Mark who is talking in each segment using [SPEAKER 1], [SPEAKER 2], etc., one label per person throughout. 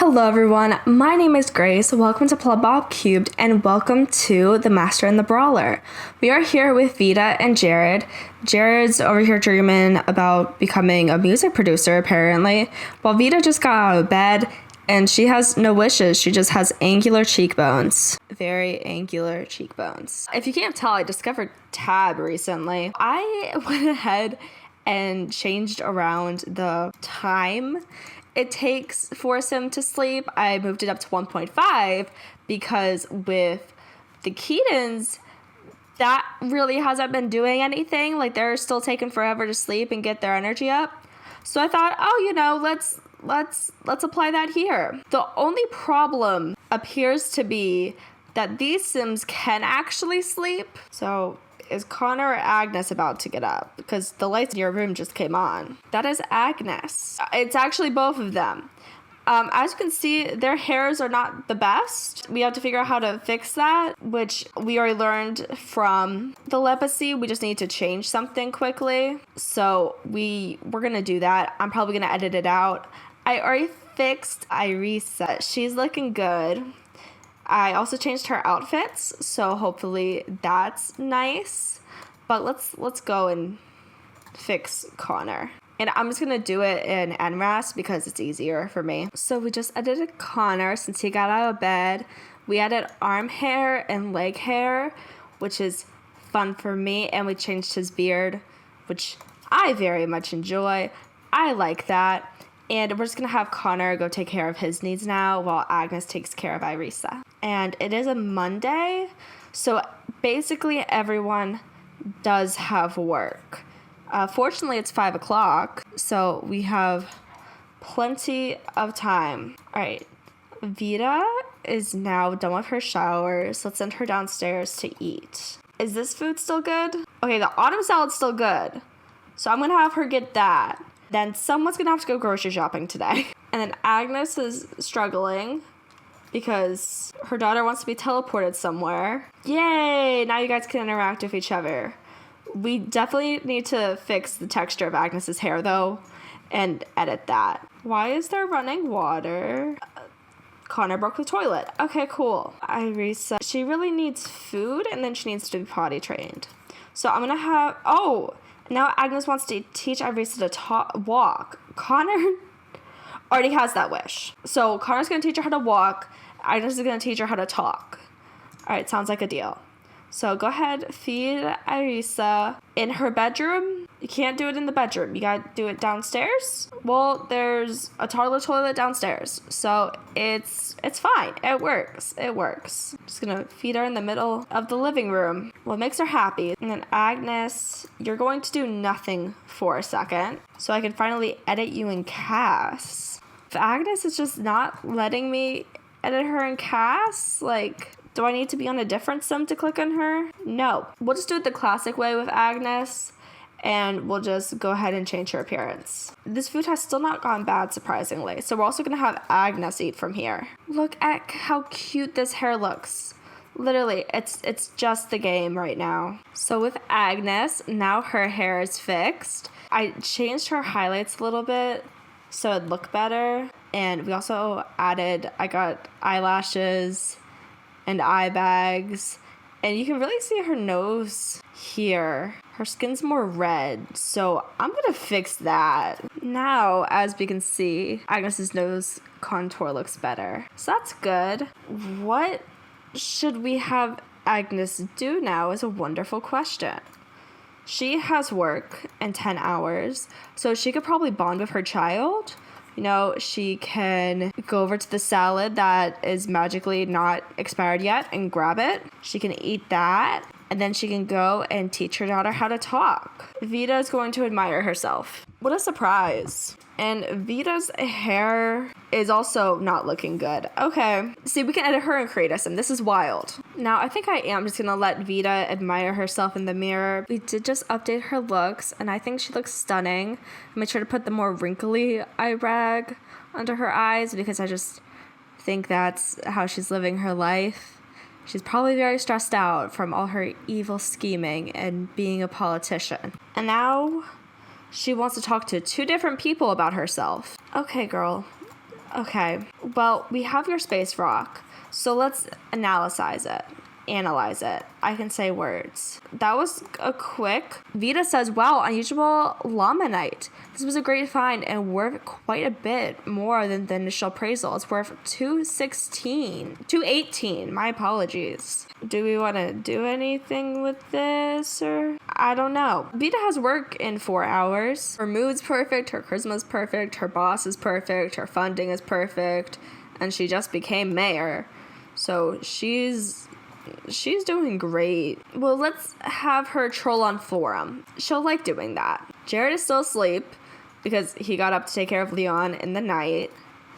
[SPEAKER 1] Hello everyone, my name is Grace. Welcome to Plumbob Cubed and welcome to The Master and the Brawler. We are here with Vita and Jared. Jared's over here dreaming about becoming a music producer apparently, while Vita just got out of bed and she has no wishes. She just has angular cheekbones. Very angular cheekbones. If you can't tell, I discovered Tab recently. I went ahead and changed around the time it takes for Sim to sleep. I moved it up to 1.5 because with the Keatons, that really hasn't been doing anything. Like, they're still taking forever to sleep and get their energy up. So I thought, let's apply that here. The only problem appears to be that these Sims can actually sleep. So is Connor or Agnes about to get up? Because the lights in your room just came on. That is Agnes. It's actually both of them. As you can see, their hairs are not the best. We have to figure out how to fix that, which we already learned from the Lepacy. We just need to change something quickly. So we're gonna do that. I'm probably gonna edit it out. I already fixed Irisa. She's looking good. I also changed her outfits, so hopefully that's nice. But let's go and fix Connor. And I'm just gonna do it in NRAS because it's easier for me. So we just edited Connor since he got out of bed. We added arm hair and leg hair, which is fun for me. And we changed his beard, which I very much enjoy. I like that. And we're just gonna have Connor go take care of his needs now while Agnes takes care of Irisa. And it is a Monday, so basically everyone does have work. Fortunately, it's 5 o'clock, so we have plenty of time. All right, Vita is now done with her shower, so let's send her downstairs to eat. Is this food still good? Okay, the autumn salad's still good, so I'm gonna have her get that. Then someone's gonna have to go grocery shopping today. And then Agnes is struggling because her daughter wants to be teleported somewhere. Yay! Now you guys can interact with each other. We definitely need to fix the texture of Agnes's hair though and edit that. Why is there running water? Connor broke the toilet. Okay, cool. Irisa, she really needs food and then she needs to be potty trained. So I'm gonna have, now Agnes wants to teach Irisa to walk. Connor already has that wish. So Connor's going to teach her how to walk. Agnes is going to teach her how to talk. All right, sounds like a deal. So go ahead, feed Irisa in her bedroom. You can't do it in the bedroom. You got to do it downstairs. Well, there's a toddler toilet downstairs. So it's fine. It works. Just going to feed her in the middle of the living room. Well, it makes her happy. And then Agnes, you're going to do nothing for a second so I can finally edit you in CAS. If Agnes is just not letting me edit her in CAS, do I need to be on a different sim to click on her? No. We'll just do it the classic way with Agnes, and we'll just go ahead and change her appearance. This food has still not gone bad, surprisingly, so we're also going to have Agnes eat from here. Look at how cute this hair looks. Literally, it's just the game right now. So with Agnes, now her hair is fixed. I changed her highlights a little bit so it'd look better, and we also I got eyelashes and eye bags, and you can really see her nose here. Her skin's more red, so I'm gonna fix that. Now, as we can see, Agnes's nose contour looks better, so that's good. What should we have Agnes do now is a wonderful question. She has work in 10 hours, so she could probably bond with her child. She can go over to the salad that is magically not expired yet and grab it. She can eat that, and then she can go and teach her daughter how to talk. Vita is going to admire herself. What a surprise. And Vita's hair is also not looking good. Okay, see, we can edit her and create a sim. This is wild. Now, I think I am just gonna let Vita admire herself in the mirror. We did just update her looks, and I think she looks stunning. I made sure to put the more wrinkly eye rag under her eyes because I just think that's how she's living her life. She's probably very stressed out from all her evil scheming and being a politician. And now she wants to talk to 2 different people about herself. Okay, girl. Okay, well, we have your space rock, so let's analyze it. I can say words. That was a quick. Vita says, wow, unusual Lamanite. This was a great find and worth quite a bit more than the initial appraisal. It's worth 218. My apologies. Do we want to do anything with this, or? I don't know. Vita has work in 4 hours. Her mood's perfect, her charisma's perfect, her boss is perfect, her funding is perfect, and she just became mayor. So she's doing great. Well, let's have her troll on forum. She'll like doing that. Jared is still asleep because he got up to take care of Leon in the night.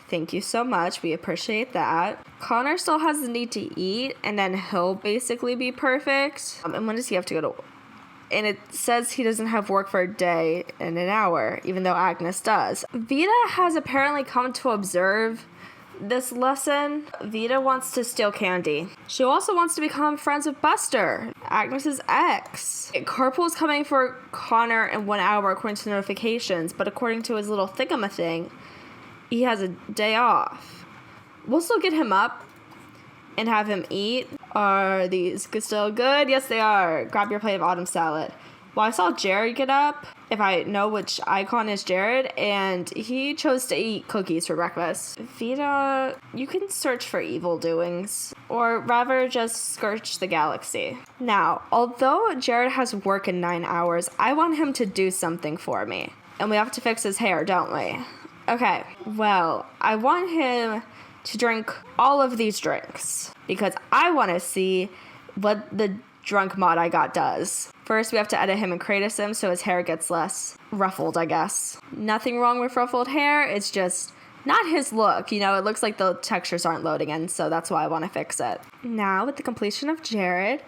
[SPEAKER 1] Thank you so much. We appreciate that. Connor still has the need to eat, and then he'll basically be perfect. And when does he have to go to? And it says he doesn't have work for a day and an hour, even though Agnes does. Vita has apparently come to observe this lesson. Vita wants to steal candy. She also wants to become friends with Buster, Agnes's ex. Carpool's coming for Connor in 1 hour according to notifications, but according to his little thingamathing, he has a day off. We'll still get him up and have him eat. Are these still good? Yes, they are. Grab your plate of autumn salad. Well, I saw Jared get up, if I know which icon is Jared, and he chose to eat cookies for breakfast. Vita, you can search for evil doings, or rather just search the galaxy. Now, although Jared has work in 9 hours, I want him to do something for me. And we have to fix his hair, don't we? Okay, well, I want him to drink all of these drinks, because I want to see what the drunk mod I got does. First, we have to edit him and Kratos him so his hair gets less ruffled, I guess. Nothing wrong with ruffled hair, it's just not his look. You know, it looks like the textures aren't loading in, so that's why I want to fix it. Now, with the completion of Jared,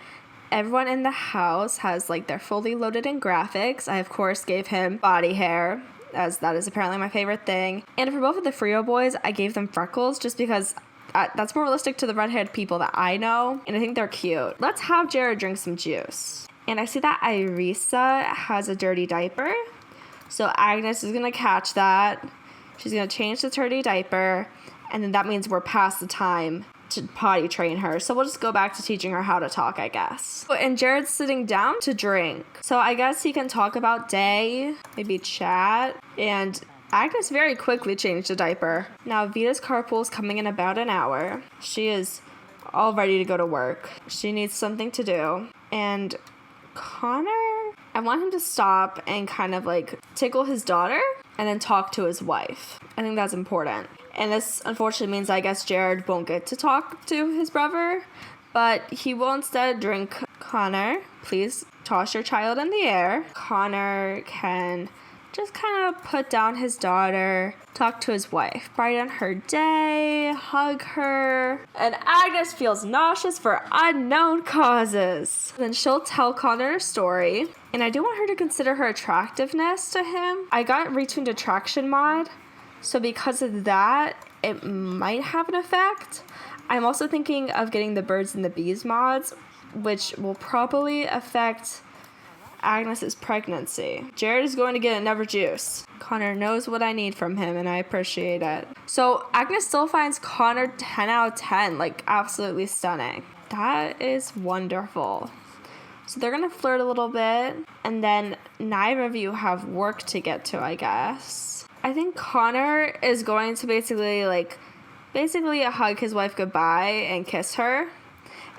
[SPEAKER 1] everyone in the house has like their fully loaded in graphics. I, of course, gave him body hair, as that is apparently my favorite thing. And for both of the Frio boys, I gave them freckles just because that's more realistic to the red-haired people that I know, and I think they're cute. Let's have Jared drink some juice. And I see that Irisa has a dirty diaper, so Agnes is gonna catch that. She's gonna change the dirty diaper, and then that means we're past the time to potty train her, so we'll just go back to teaching her how to talk, I guess. And Jared's sitting down to drink, so I guess he can talk about day, maybe chat, and Agnes very quickly changed the diaper. Now Vita's carpool's coming in about an hour. She is all ready to go to work. She needs something to do. And Connor, I want him to stop and kind of like tickle his daughter and then talk to his wife. I think that's important. And this unfortunately means I guess Jared won't get to talk to his brother, but he will instead drink. Connor, please toss your child in the air. Connor can just kind of put down his daughter, talk to his wife, brighten her day, hug her, and Agnes feels nauseous for unknown causes. Then she'll tell Connor a story, and I do want her to consider her attractiveness to him. I got retuned attraction mod, so because of that, it might have an effect. I'm also thinking of getting the birds and the bees mods, which will probably affect Agnes's pregnancy. Jared is going to get another juice. Connor knows what I need from him, and I appreciate it. So Agnes still finds Connor 10 out of 10, like absolutely stunning. That is wonderful. So they're gonna flirt a little bit, and then neither of you have work to get to, I guess. I think Connor is going to basically hug his wife goodbye and kiss her.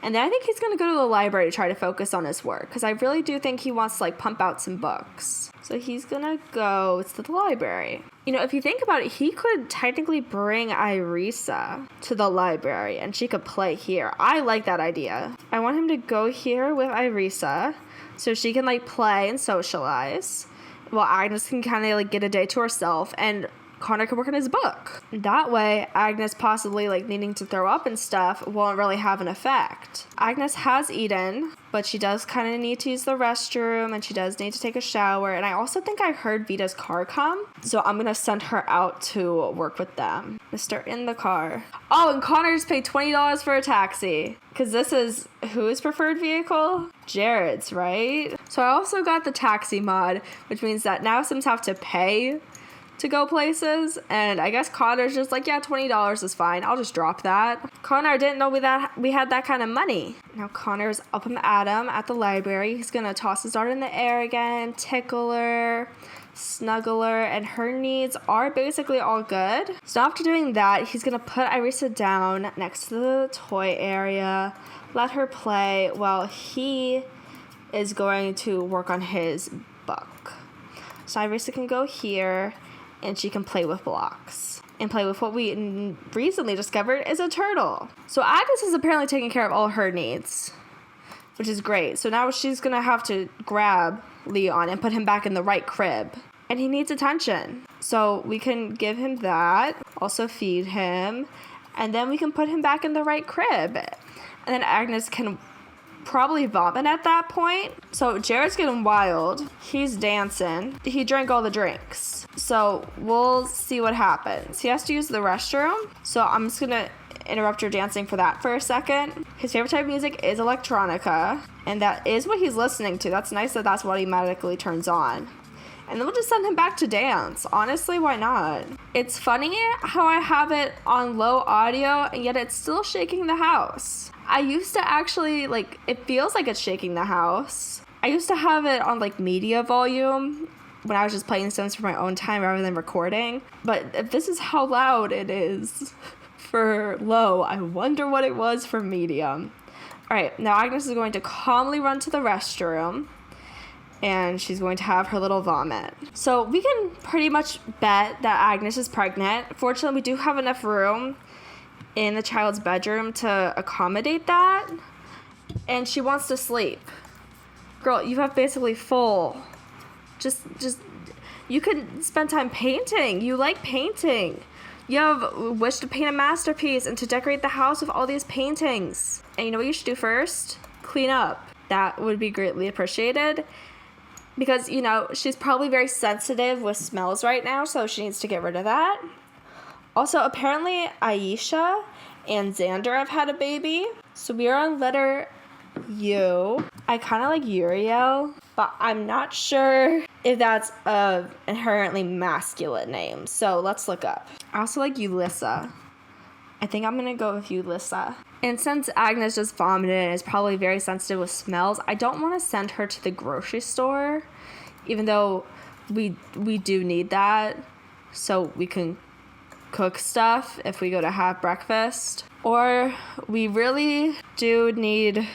[SPEAKER 1] And then I think he's going to go to the library to try to focus on his work, because I really do think he wants to like pump out some books. So he's going to go to the library. You know, if you think about it, he could technically bring Irisa to the library and she could play here. I like that idea. I want him to go here with Irisa so she can like play and socialize, while Agnes can kind of like get a day to herself, and Connor can work on his book. That way, Agnes possibly like needing to throw up and stuff won't really have an effect. Agnes has eaten, but she does kind of need to use the restroom, and she does need to take a shower. And I also think I heard Vita's car come, so I'm gonna send her out to work with them. Mr. in the car. Oh, and Connor just paid $20 for a taxi, because this is whose preferred vehicle? Jared's, right? So I also got the taxi mod, which means that now Sims have to pay to go places. And I guess Connor's just like, yeah, $20 is fine. I'll just drop that. Connor didn't know we had that kind of money. Now Connor's up at him at the library. He's going to toss his dart in the air again, tickle her, snuggle her, and her needs are basically all good. So after doing that, he's going to put Irisa down next to the toy area, let her play while he is going to work on his book. So Irisa can go here and she can play with blocks and play with what we recently discovered is a turtle. So Agnes is apparently taking care of all her needs, which is great. So now she's gonna have to grab Leon and put him back in the right crib, and he needs attention. So we can give him that, also feed him, and then we can put him back in the right crib. And then Agnes can probably vomit at that point. So Jared's getting wild. He's dancing. He drank all the drinks. So we'll see what happens. He has to use the restroom. So I'm just going to interrupt your dancing for that for a second. His favorite type of music is electronica. And that is what he's listening to. That's nice that that's what he automatically turns on. And then we'll just send him back to dance. Honestly, why not? It's funny how I have it on low audio and yet it's still shaking the house. I used to actually, it feels like it's shaking the house. I used to have it on, media volume when I was just playing Sims for my own time rather than recording. But if this is how loud it is for low, I wonder what it was for medium. All right, now Agnes is going to calmly run to the restroom. And she's going to have her little vomit. So we can pretty much bet that Agnes is pregnant. Fortunately, we do have enough room in the child's bedroom to accommodate that. And she wants to sleep. Girl, you have basically full. Just you can spend time painting. You like painting. You have a wish to paint a masterpiece and to decorate the house with all these paintings. And you know what you should do first? Clean up. That would be greatly appreciated. Because, she's probably very sensitive with smells right now, so she needs to get rid of that. Also, apparently, Aisha and Xander have had a baby. So we are on letter U. I kind of like Uriel, but I'm not sure if that's an inherently masculine name. So let's look up. I also like Ulissa. I think I'm going to go with Ulissa. And since Agnes just vomited and is probably very sensitive with smells, I don't want to send her to the grocery store, even though we do need that so we can cook stuff if we go to have breakfast. Or we really do need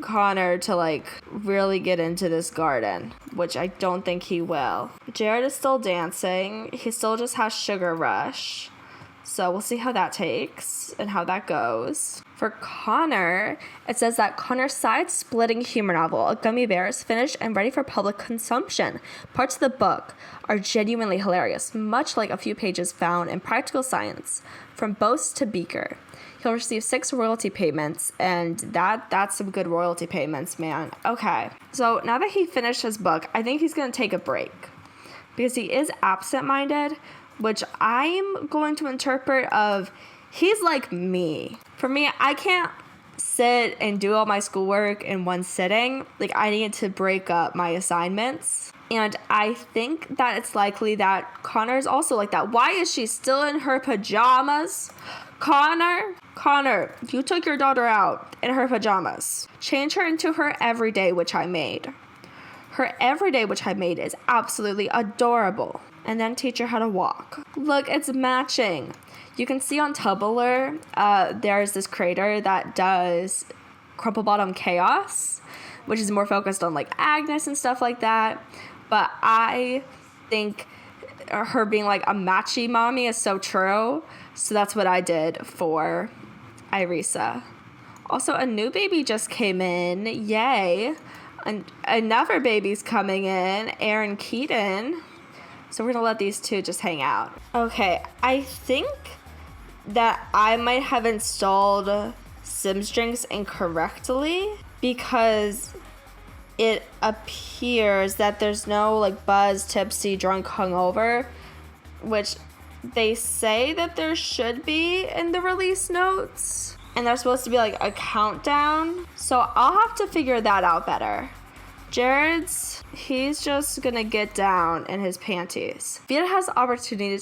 [SPEAKER 1] Connor to really get into this garden, which I don't think he will. Jared is still dancing. He still just has sugar rush. So we'll see how that takes and how that goes. For Connor, it says that Connor's side-splitting humor novel, A Gummy Bear, is finished and ready for public consumption. Parts of the book are genuinely hilarious, much like a few pages found in Practical Science, From Boast to Beaker. He'll receive 6 royalty payments, and that's some good royalty payments, man. Okay, so now that he finished his book, I think he's going to take a break because he is absent-minded, which I'm going to interpret of he's like me. For me, I can't sit and do all my schoolwork in one sitting. I need to break up my assignments. And I think that it's likely that Connor is also like that. Why is she still in her pajamas? Connor, you took your daughter out in her pajamas. Change her into her everyday, which I made. Her everyday, which I made, is absolutely adorable. And then teach her how to walk. Look, it's matching. You can see on Tumblr, there's this creator that does Crumple Bottom Chaos, which is more focused on Agnes and stuff like that. But I think her being a matchy mommy is so true. So that's what I did for Irisa. Also, a new baby just came in. Yay. And another baby's coming in, Aaron Keaton. So we're going to let these two just hang out. Okay, I think that I might have installed Sims Drinks incorrectly because it appears that there's no buzz, tipsy, drunk, hungover, which they say that there should be in the release notes. And there's supposed to be a countdown. So I'll have to figure that out better. He's just gonna get down in his panties. Vita has the opportunity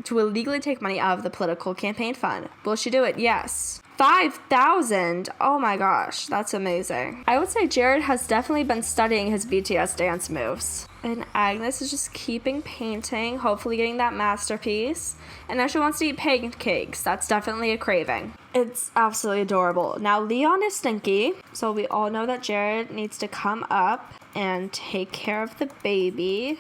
[SPEAKER 1] to illegally take money out of the political campaign fund. Will she do it? Yes. 5,000. Oh my gosh, that's amazing. I would say Jared has definitely been studying his BTS dance moves. And Agnes is just keeping painting, hopefully getting that masterpiece. And now she wants to eat pancakes. That's definitely a craving. It's absolutely adorable. Now Leon is stinky, so we all know that Jared needs to come up and take care of the baby,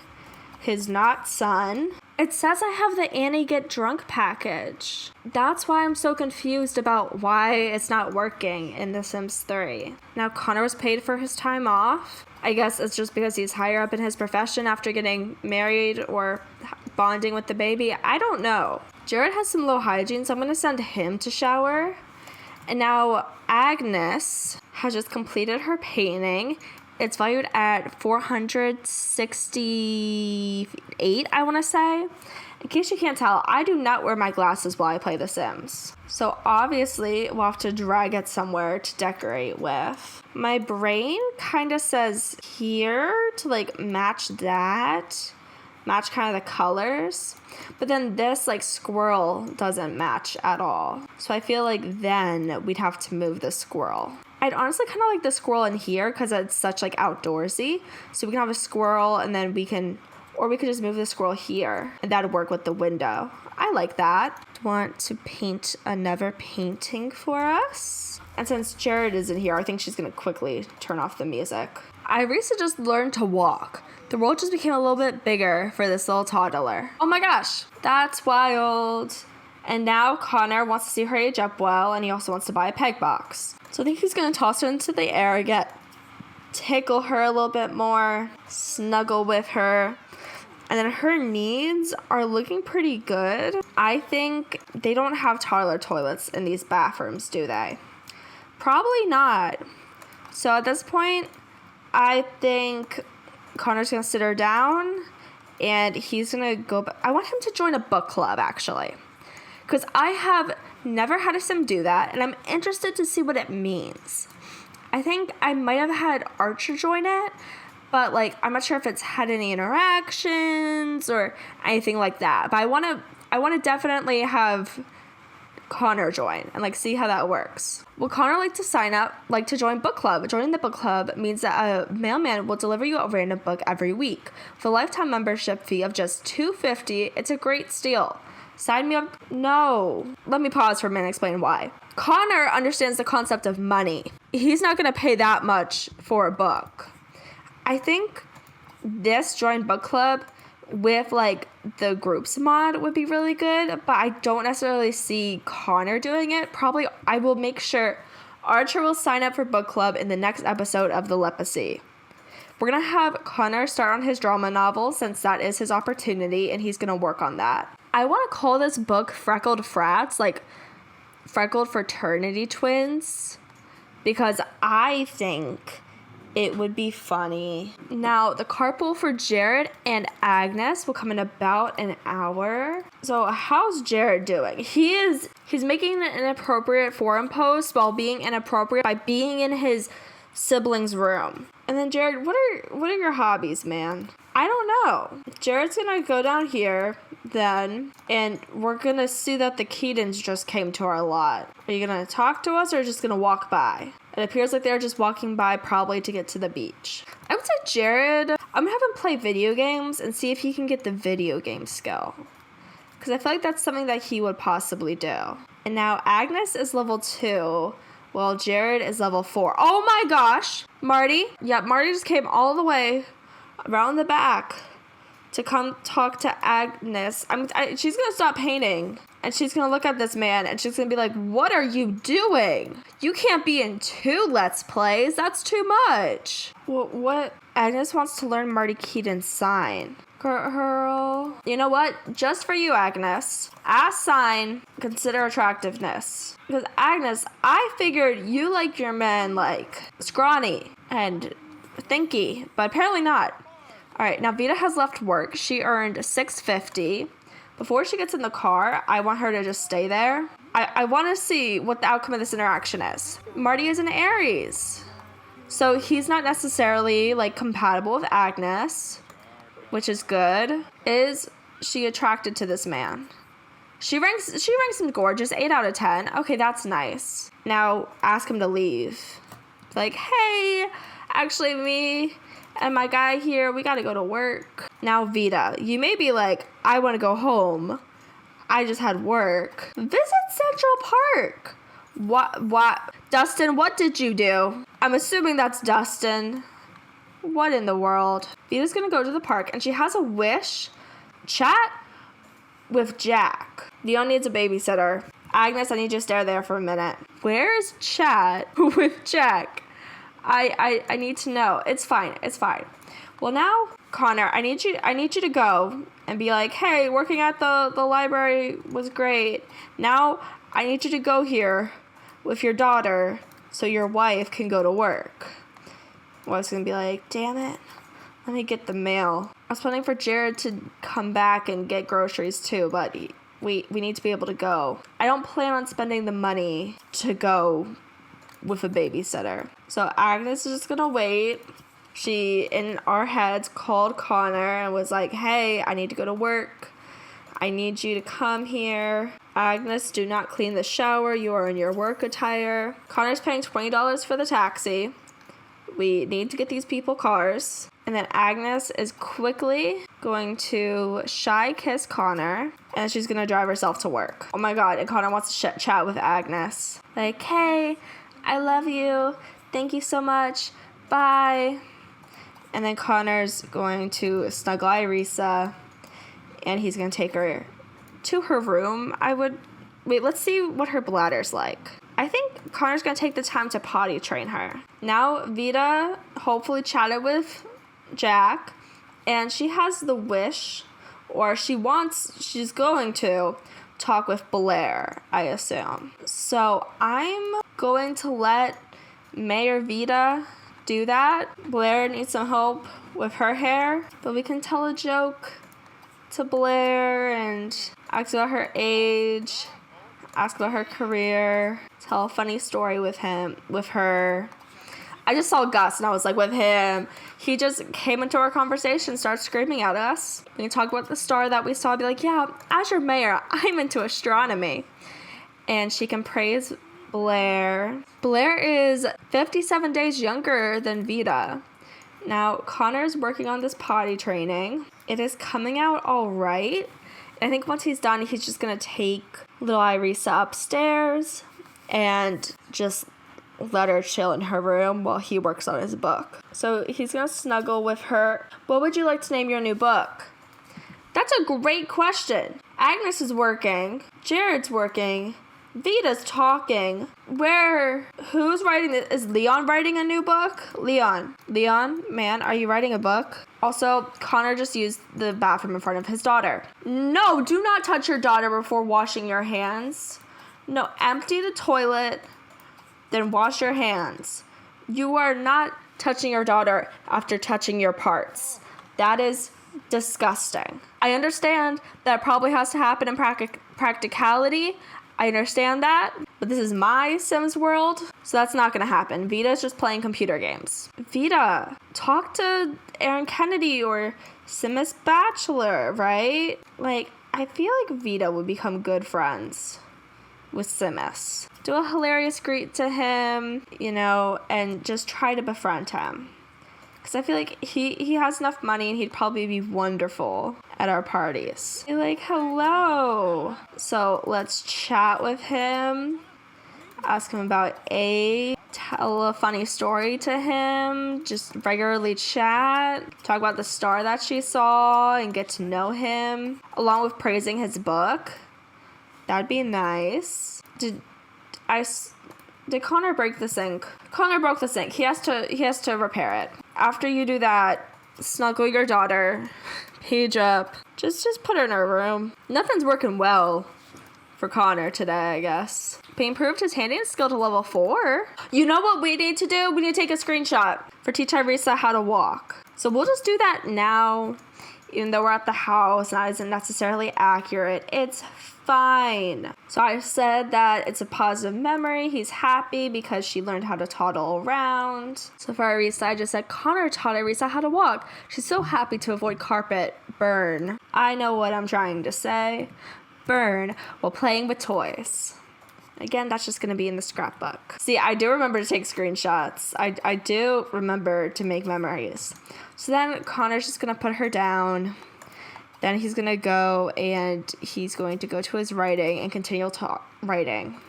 [SPEAKER 1] his not son. It says I have the Annie Get Drunk package. That's why I'm so confused about why it's not working in The Sims 3. Now Connor was paid for his time off. I guess it's just because he's higher up in his profession after getting married or bonding with the baby. I don't know. Jared has some low hygiene, so I'm going to send him to shower. And now Agnes has just completed her painting. It's valued at $468, I want to say. In case you can't tell, I do not wear my glasses while I play The Sims. So obviously, we'll have to drag it somewhere to decorate with. My brain kind of says here to like match that. Match kind of the colors. But then this like squirrel doesn't match at all. So I feel like then we'd have to move the squirrel. I'd honestly kind of like the squirrel in here because it's such like outdoorsy. So we can have a squirrel and then we could just move the squirrel here and that'd work with the window. I like that. Want to paint another painting for us. And since Jared isn't here, I think she's going to quickly turn off the music. Irisa just learned to walk. The world just became a little bit bigger for this little toddler. Oh my gosh, that's wild. And now Connor wants to see her age up well, and he also wants to buy a peg box. So I think he's going to toss her into the air, tickle her a little bit more, snuggle with her. And then her needs are looking pretty good. I think they don't have toddler toilets in these bathrooms, do they? Probably not. So at this point, I think Connor's going to sit her down, and he's going to go... I want him to join a book club, actually. Because I have never had a sim do that, and I'm interested to see what it means. I think I might have had Archer join it, but like I'm not sure if it's had any interactions or anything like that. But I want to definitely have Connor join and like see how that works. Would Connor like to join book club? Joining the book club means that a mailman will deliver you a random book every week. For a lifetime membership fee of just $2.50, it's a great steal. Sign me up. No. Let me pause for a minute and explain why. Connor understands the concept of money. He's not going to pay that much for a book. I think this join book club with like the groups mod would be really good, but I don't necessarily see Connor doing it. Probably I will make sure Archer will sign up for book club in the next episode of the Lepacy. We're going to have Connor start on his drama novel since that is his opportunity and he's going to work on that. I want to call this book Freckled Frats, like Freckled Fraternity Twins, because I think it would be funny. Now, the carpool for Jared and Agnes will come in about an hour. So how's Jared doing? He's making an inappropriate forum post while being inappropriate by being in his sibling's room. And then Jared, what are your hobbies, man? I don't know. Jared's gonna go down here then, and we're gonna see that the Keatons just came to our lot. Are you gonna talk to us or just gonna walk by? It appears like they're just walking by probably to get to the beach. I would say Jared, I'm gonna have him play video games and see if he can get the video game skill. Because I feel like that's something that he would possibly do. And now Agnes is level 2. Well, Jared is level 4. Oh my gosh! Marty? Yep, Marty just came all the way around the back to come talk to Agnes. She's going to stop painting. And she's going to look at this man and she's going to be like, what are you doing? You can't be in 2 Let's Plays. That's too much. What? Agnes wants to learn Marty Keaton's sign. Girl. You know what? Just for you, Agnes. As sign, consider attractiveness. Because Agnes, I figured you like your men like scrawny and thinky, but apparently not. Alright, now Vita has left work. She earned $6.50. Before she gets in the car, I want her to just stay there. I want to see what the outcome of this interaction is. Marty is an Aries. So he's not necessarily like compatible with Agnes, which is good. Is she attracted to this man? She ranks him gorgeous, 8 out of 10. Okay, that's nice. Now ask him to leave. Like, hey, actually me and my guy here, we gotta go to work. Now Vita, you may be like, I want to go home. I just had work. Visit Central Park. What? Dustin, what did you do? I'm assuming that's Dustin. What in the world? Vita's gonna go to the park and she has a wish. Chat with Jack. Leon needs a babysitter. Agnes, I need you to stare there for a minute. Where's chat with Jack? I need to know. It's fine. Well, now, Connor, I need you to go and be like, hey, working at the library was great. Now I need you to go here with your daughter so your wife can go to work. Well, I was gonna be like, damn it, let me get the mail. I was planning for Jared to come back and get groceries too, but we need to be able to go. I don't plan on spending the money to go with a babysitter. So Agnes is just gonna wait. She, in our heads, called Connor and was like, hey, I need to go to work. I need you to come here. Agnes, do not clean the shower. You are in your work attire. Connor's paying $20 for the taxi. We need to get these people cars. And then Agnes is quickly going to shy kiss Connor. And she's going to drive herself to work. Oh my god. And Connor wants to chat with Agnes. Like, hey, I love you. Thank you so much. Bye. And then Connor's going to snuggle Irisa. And he's going to take her to her room. Wait, let's see what her bladder's like. I think Connor's going to take the time to potty train her. Now, Vita hopefully chatted with Jack. And she has the wish, or she's going to talk with Blair, I assume. So I'm going to let Mayor Vita do that. Blair needs some help with her hair, but we can tell a joke to Blair and ask about her age, ask about her career, tell a funny story with her. I just saw Gus and I was like, with him. He just came into our conversation, started screaming at us. We can talk about the star that we saw, be like, yeah, as your mayor, I'm into astronomy. And she can praise Blair. Blair is 57 days younger than Vita. Now, Connor's working on this potty training. It is coming out all right. I think once he's done, he's just going to take little Irisa upstairs and just let her chill in her room while he works on his book. So he's going to snuggle with her. What would you like to name your new book? That's a great question. Agnes is working. Jared's working. Vita's talking. Who's writing this? Is Leon writing a new book? Leon, man, are you writing a book? Also, Connor just used the bathroom in front of his daughter. No, do not touch your daughter before washing your hands. No, empty the toilet, then wash your hands. You are not touching your daughter after touching your parts. That is disgusting. I understand that probably has to happen in practicality. I understand that, but this is my Sims world, so that's not going to happen. Vita's just playing computer games. Vita, talk to Aaron Kennedy or Simus Bachelor, right? Like, I feel like Vita would become good friends with Simus. Do a hilarious greet to him, and just try to befriend him. Because I feel like he has enough money and he'd probably be wonderful at our parties. Be like, hello. So let's chat with him. Ask him about tell a funny story to him. Just regularly chat. Talk about the star that she saw and get to know him. Along with praising his book. That'd be nice. Did Connor break the sink? Connor broke the sink. He has to repair it. After you do that, snuggle your daughter, page up. Just put her in her room. Nothing's working well for Connor today, I guess. He improved his handing skill to level 4. You know what we need to do? We need to take a screenshot for teach Irisa how to walk. So we'll just do that now. even though we're at the house and that isn't necessarily accurate. It's fine. So I said that it's a positive memory. He's happy because she learned how to toddle around. So for Arisa, I just said, Connor taught Arisa how to walk. She's so happy to avoid carpet burn. I know what I'm trying to say. Burn while playing with toys. Again, that's just going to be in the scrapbook. See, I do remember to take screenshots. I do remember to make memories. So then Connor's just going to put her down. Then he's going to go and he's going to go to his writing and continue writing.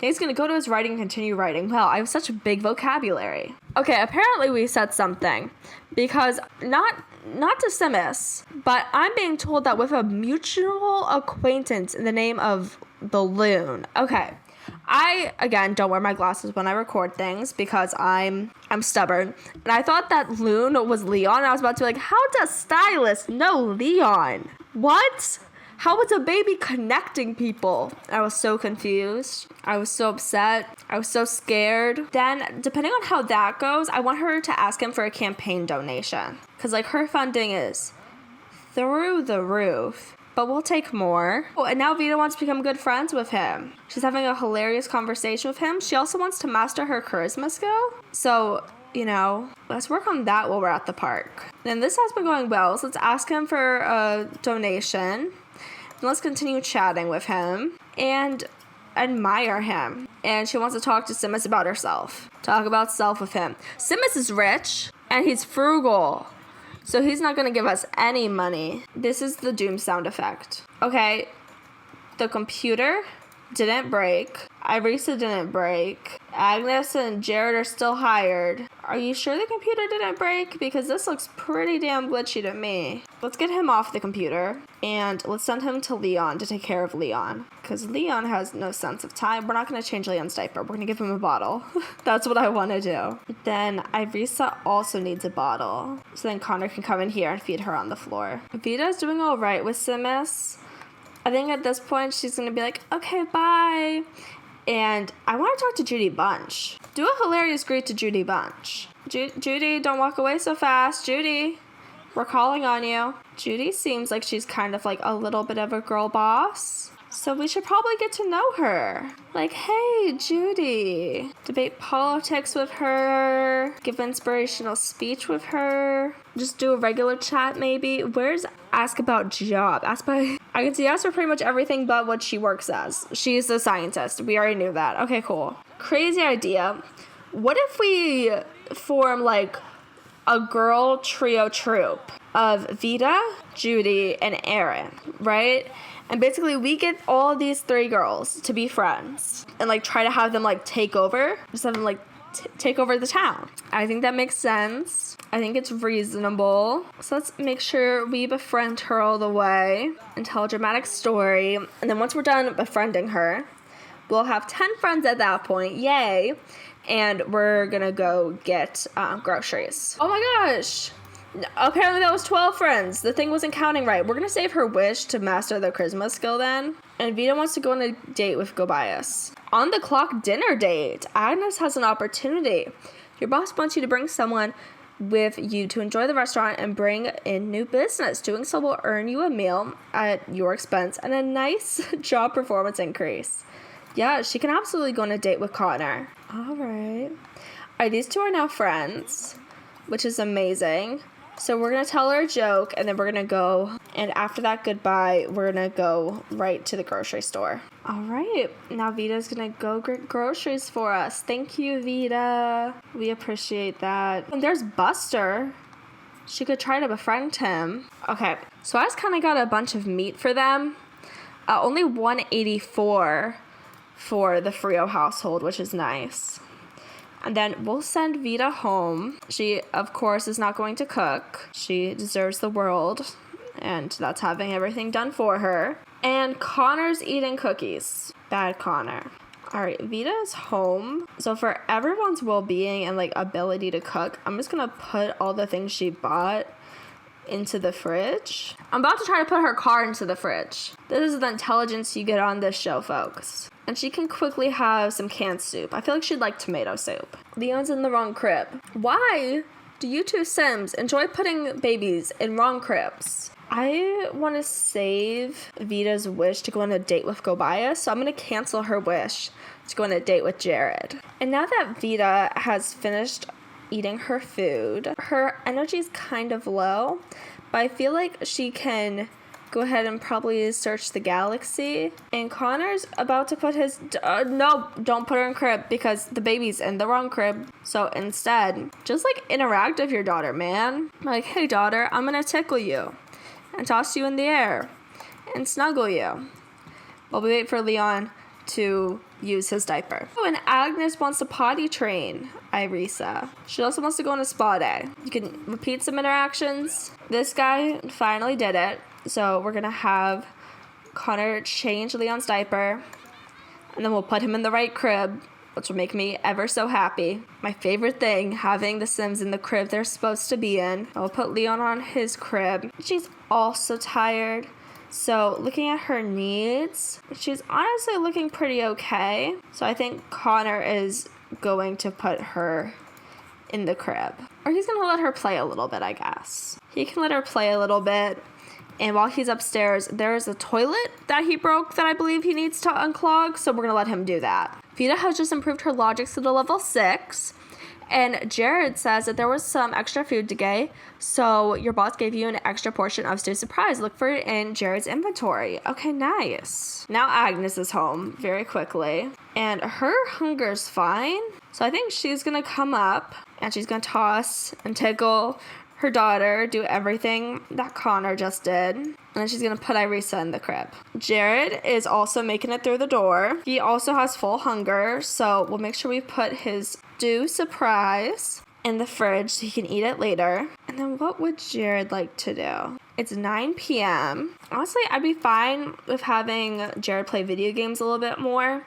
[SPEAKER 1] Then he's going to go to his writing and continue writing. Wow, I have such a big vocabulary. Okay, apparently we said something. Because not to Simus, but I'm being told that with a mutual acquaintance in the name of Balloon. Okay. I, again, don't wear my glasses when I record things because I'm stubborn. And I thought that Loon was Leon. And I was about to be like, how does Stylist know Leon? What? How was a baby connecting people? I was so confused. I was so upset. I was so scared. Then, depending on how that goes, I want her to ask him for a campaign donation. Because, like, her funding is through the roof. But we'll take more. Oh, and now Vita wants to become good friends with him. She's having a hilarious conversation with him. She also wants to master her charisma skill. So, you know, let's work on that while we're at the park. And this has been going well. So let's ask him for a donation. And let's continue chatting with him. And admire him. And she wants to talk to Simus about herself. Talk about self with him. Simus is rich. And he's frugal. So he's not going to give us any money. This is the doom sound effect. Okay, the computer didn't break. Irisa didn't break. Agnes and Jared are still hired. Are you sure the computer didn't break? Because this looks pretty damn glitchy to me. Let's get him off the computer. And let's send him to Leon to take care of Leon. Because Leon has no sense of time. We're not going to change Leon's diaper. We're going to give him a bottle. That's what I want to do. Then Irisa also needs a bottle. So then Connor can come in here and feed her on the floor. Vita's doing all right with Simus. I think at this point she's going to be like, okay, bye. And I want to talk to Judy Bunch. Do a hilarious greet to Judy Bunch. Judy, don't walk away so fast. Judy, we're calling on you. Judy seems like she's kind of like a little bit of a girl boss. So we should probably get to know her. Like, hey, Judy. Debate politics with her. Give inspirational speech with her. Just do a regular chat, maybe. Where's ask about job? I can see ask for pretty much everything but what she works as. She's a scientist. We already knew that. Okay, cool. Crazy idea. What if we form, like, a girl trio troupe of Vita, Judy, and Erin, right? And basically, we get all these three girls to be friends and, like, try to have them, like, take over. Just have them, like, take over the town. I think that makes sense. I think it's reasonable. So let's make sure we befriend her all the way and tell a dramatic story. And then once we're done befriending her, we'll have 10 friends at that point. Yay. And we're going to go get groceries. Oh, my gosh. Apparently that was 12 friends. The thing wasn't counting right. We're going to save her wish to master the charisma skill then. And Vita wants to go on a date with Gobias. On the clock dinner date. Agnes has an opportunity. Your boss wants you to bring someone with you to enjoy the restaurant and bring in new business. Doing so will earn you a meal at your expense and a nice job performance increase. Yeah, she can absolutely go on a date with Connor. All right. These two are now friends, which is amazing. So we're going to tell her a joke, and then we're going to go, and after that goodbye, we're going to go right to the grocery store. All right, now Vita's going to go get groceries for us. Thank you, Vita. We appreciate that. And there's Buster. She could try to befriend him. Okay, so I just kind of got a bunch of meat for them. Only $184 for the Frio household, which is nice. And then we'll send Vita home. She, of course, is not going to cook. She deserves the world. And that's having everything done for her. And Connor's eating cookies. Bad Connor. Alright, Vita is home. So for everyone's well-being and, like, ability to cook, I'm just going to put all the things she bought into the fridge. I'm about to try to put her car into the fridge. This is the intelligence you get on this show, folks. And she can quickly have some canned soup. I feel like she'd like tomato soup. Leon's in the wrong crib. Why Do you two Sims enjoy putting babies in wrong cribs? I want to save Vita's wish to go on a date with Gobaya, so I'm going to cancel her wish to go on a date with Jared. And now that Vita has finished eating her food, her energy's kind of low, but I feel like she can go ahead and probably search the galaxy. And Connor's about to put his... no, don't put her in crib because the baby's in the wrong crib. So instead, just like interact with your daughter, man. Like, hey daughter, I'm gonna tickle you and toss you in the air and snuggle you while we wait for Leon to use his diaper. Oh, and Agnes wants to potty train Irisa. She also wants to go on a spa day. You can repeat some interactions. This guy finally did it. So we're gonna have Connor change Leon's diaper, and then we'll put him in the right crib, which will make me ever so happy. My favorite thing, having the Sims in the crib they're supposed to be in. I'll put Leon on his crib. She's also tired. So looking at her needs, she's honestly looking pretty okay. So I think Connor is going to put her in the crib. Or he's gonna let her play a little bit, I guess. He can let her play a little bit. And while he's upstairs, there's a toilet that he broke that I believe he needs to unclog. So we're gonna let him do that. Vita has just improved her logic to level 6. And Jared says that there was some extra food today, so your boss gave you an extra portion of stew surprise. Look for it in Jared's inventory. Okay, nice. Now Agnes is home very quickly, and her hunger's fine. So I think she's gonna come up, and she's gonna toss and tickle her daughter, do everything that Connor just did. And then she's gonna put Irisa in the crib. Jared is also making it through the door. He also has full hunger, so we'll make sure we put his stew surprise in the fridge so he can eat it later. And then what would Jared like to do? It's 9 p.m. Honestly, I'd be fine with having Jared play video games a little bit more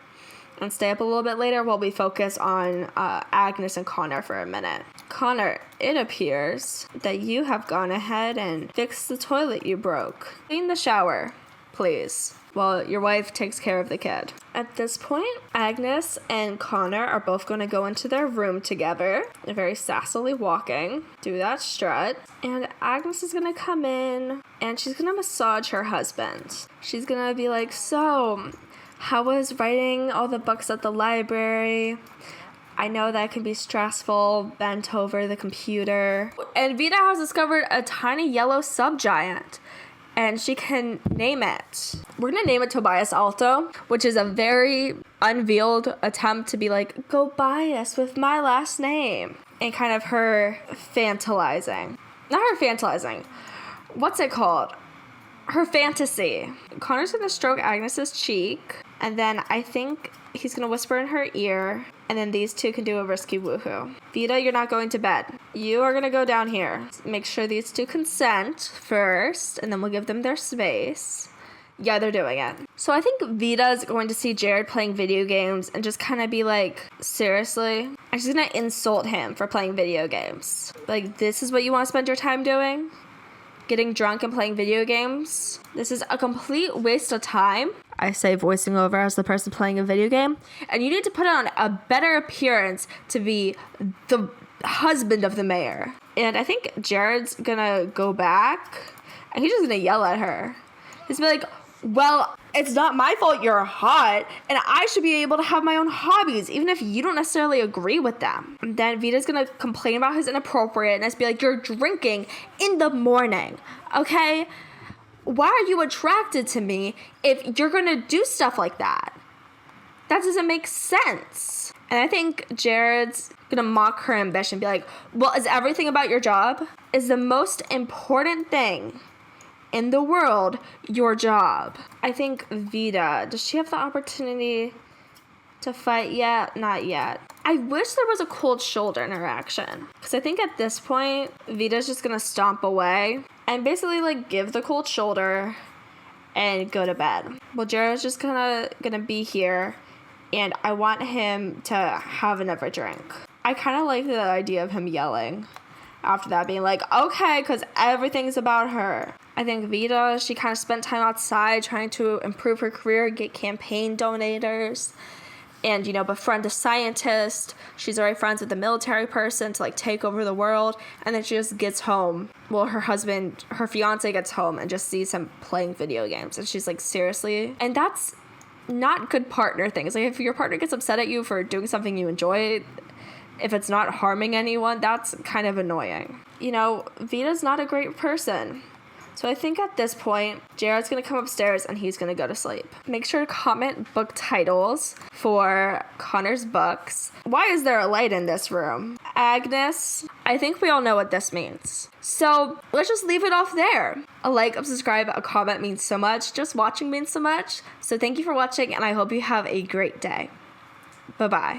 [SPEAKER 1] and stay up a little bit later while we focus on Agnes and Connor for a minute. Connor, it appears that you have gone ahead and fixed the toilet you broke. Clean the shower, please, while your wife takes care of the kid. At this point, Agnes and Connor are both going to go into their room together. They're very sassily walking, do that strut. And Agnes is going to come in and she's going to massage her husband. She's going to be like, so, how was writing all the books at the library? I know that can be stressful, bent over the computer. And Vita has discovered a tiny yellow subgiant, and she can name it. We're gonna name it Tobias Alto, which is a very unveiled attempt to be like, go bias with my last name. And kind of her fantasizing. Not her fantasizing. What's it called? Her fantasy. Connor's gonna stroke Agnes's cheek, and then I think he's gonna whisper in her ear, and then these two can do a risky woohoo. Vita, you're not going to bed. You are gonna go down here. Make sure these two consent first, and then we'll give them their space. Yeah, they're doing it. So I think Vita's going to see Jared playing video games and just kind of be like, seriously? And she's gonna insult him for playing video games. Like, this is what you want to spend your time doing? Getting drunk and playing video games? This is a complete waste of time. I say voicing over as the person playing a video game. And you need to put on a better appearance to be the husband of the mayor. And I think Jared's gonna go back and he's just gonna yell at her. He's gonna be like, well, it's not my fault you're hot, and I should be able to have my own hobbies, even if you don't necessarily agree with them. And then Vita's gonna complain about his inappropriateness, be like, you're drinking in the morning, okay? Why are you attracted to me if you're gonna do stuff like that? That doesn't make sense. And I think Jared's gonna mock her ambition, be like, well, is everything about your job? Is the most important thing in the world your job? I think Vita, does she have the opportunity to fight yet? Not yet. I wish there was a cold shoulder interaction, because I think at this point Vita's just gonna stomp away and basically like give the cold shoulder and go to bed. Well, Jared's just gonna be here, and I want him to have another drink. I kind of like the idea of him yelling after that, being like, okay, because everything's about her. I think Vita, she kind of spent time outside trying to improve her career, get campaign donators, and, you know, befriend a scientist. She's already friends with a military person to, like, take over the world. And then she just gets home. Well, her fiance gets home and just sees him playing video games. And she's like, seriously? And that's not good partner things. Like, if your partner gets upset at you for doing something you enjoy, if it's not harming anyone, that's kind of annoying. You know, Vita's not a great person. So I think at this point, Jared's going to come upstairs and he's going to go to sleep. Make sure to comment book titles for Connor's books. Why is there a light in this room? Agnes. I think we all know what this means. So let's just leave it off there. A like, a subscribe, a comment means so much. Just watching means so much. So thank you for watching, and I hope you have a great day. Bye-bye.